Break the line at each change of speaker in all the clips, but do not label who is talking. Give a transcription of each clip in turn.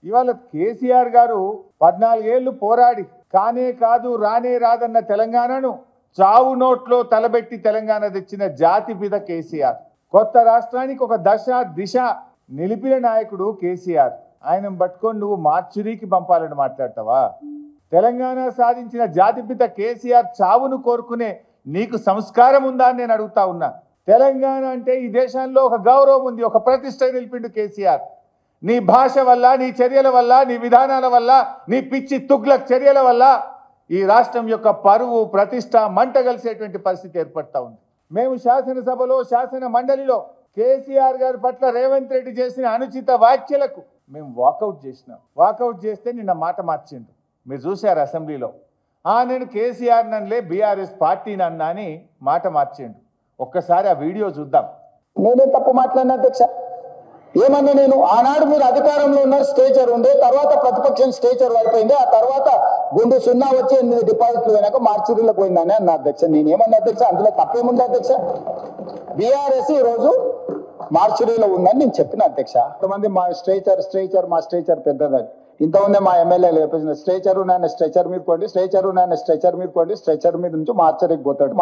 ఇవాళ కేసీఆర్ గారు 14 ఏళ్లు పోరాడి కానే కాదు రానే రాదన్న తెలంగాణను చావు నోట్లో తలబెట్టి తెలంగాణ తెచ్చిన జాతిపిత కేసీఆర్. కొత్త రాష్ట్రానికి ఒక దశ దిశ నిలిపిన నాయకుడు కేసీఆర్. ఆయన పట్టుకొని నువ్వు మార్చురీకి పంపాలని మాట్లాడతావా? తెలంగాణ సాధించిన జాతిపిత కేసీఆర్ చావును కోరుకునే నీకు సంస్కారం ఉందా అని నేను అడుగుతా ఉన్నా. తెలంగాణ అంటే ఈ దేశంలో ఒక గౌరవం ఉంది, ఒక ప్రతిష్ట నిలిపిండు కేసీఆర్. నీ భాష వల్ల, నీ చర్యల వల్ల, నీ విధానాల వల్ల, నీ పిచ్చి తుగ్లక్ చర్యల వల్ల ఈ రాష్ట్రం యొక్క పరువు ప్రతిష్ట మంట కలిసేటువంటి పరిస్థితి ఏర్పడతా ఉంది. మేము శాసనసభలో, శాసన మండలిలో కేసీఆర్ గారి పట్ల రేవంత్ రెడ్డి చేసిన అనుచిత వ్యాఖ్యలకు మేము వాకౌట్ చేసినాం. వాకౌట్ చేస్తే నిన్న మాట మార్చిండు. మీరు చూశారు అసెంబ్లీలో. నేను కేసీఆర్ నన్లే బీఆర్ఎస్ పార్టీని అన్నా అని మాట మార్చిండు. ఒక్కసారి ఆ వీడియో చూద్దాం.
నేనే తప్పు మాట్లాడిన అధ్యక్ష. ఏమన్నా నేను ఆనాడు మీరు అధికారంలో ఉన్నారు, స్టేచర్ ఉండే, తర్వాత ప్రతిపక్షం స్టేచర్ పడిపోయింది, ఆ తర్వాత గుండు 0 వచ్చి 8 డిపాజిట్లు పోయినాక మార్చురీలకు పోయిందని అన్న అధ్యక్ష. నేనేమన్నా అధ్యక్ష, అందులో తప్పేముంది అధ్యక్ష? బీఆర్ఎస్ ఈ రోజు మార్చురీలో ఉందని నేను చెప్పిన అధ్యక్ష. కొంతమంది మా స్ట్రేచర్ పెద్దదని ఇంతమంది మా ఎమ్మెల్యేలు చెప్పేసిన స్ట్రేచర్ నాయన స్ట్రెచర్ మీద పోండి, స్ట్రేచర్ నాయన స్ట్రెచర్ మీద పోండి, స్ట్రెచర్ మీద నుంచి మార్చరికి పోతాడు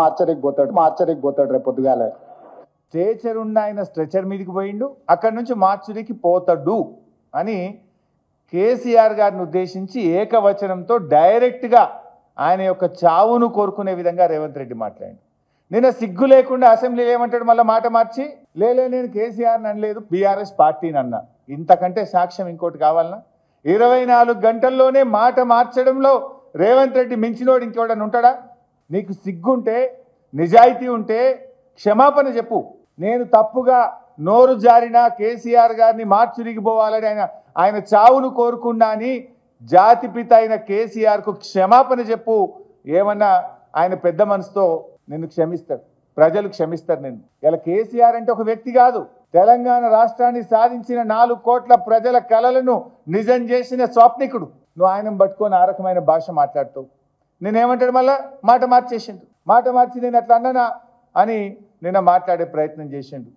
రేపు పొద్దుగాల.
స్ట్రెచర్ ఉన్న ఆయన స్ట్రెచర్ మీదకి పోయిండు, అక్కడి నుంచి మార్చురీకి పోతాడు అని కేసీఆర్ గారిని ఉద్దేశించి ఏకవచనంతో డైరెక్ట్గా ఆయన యొక్క చావును కోరుకునే విధంగా రేవంత్ రెడ్డి మాట్లాడాడు. నిన్న సిగ్గు లేకుండా అసెంబ్లీలో ఏమంటాడు, మళ్ళీ మాట మార్చి నేను కేసీఆర్ని అనలేదు, బీఆర్ఎస్ పార్టీని అన్నా. ఇంతకంటే సాక్ష్యం ఇంకోటి కావాలన్నా? 24 గంటల్లోనే మాట మార్చడంలో రేవంత్ రెడ్డి మించినోడు ఇంకోడని ఉంటాడా? నీకు సిగ్గుంటే, నిజాయితీ ఉంటే క్షమాపణ చెప్పు. నేను తప్పుగా నోరు జారిన కేసీఆర్ గారిని మార్చురికి పోవాలని ఆయన చావును కోరుకున్నా అని జాతిపిత అయిన కేసీఆర్కు క్షమాపణ చెప్పు. ఏమన్నా ఆయన పెద్ద మనసుతో నిన్ను క్షమిస్తాడు, ప్రజలు క్షమిస్తారు నిన్ను. ఇలా కేసీఆర్ అంటే ఒక వ్యక్తి కాదు, తెలంగాణ రాష్ట్రాన్ని సాధించిన 4 కోట్ల ప్రజల కలలను నిజం చేసిన స్వప్నికుడు. నువ్వు ఆయన పట్టుకొని ఆ రకమైన భాష మాట్లాడుతావు. నేనేమంటాడు, మళ్ళా మాట మార్చేసిండు. మాట మార్చి నేను అట్లా అన్నానా అని నిన్న మాట్లాడే ప్రయత్నం చేసిండు.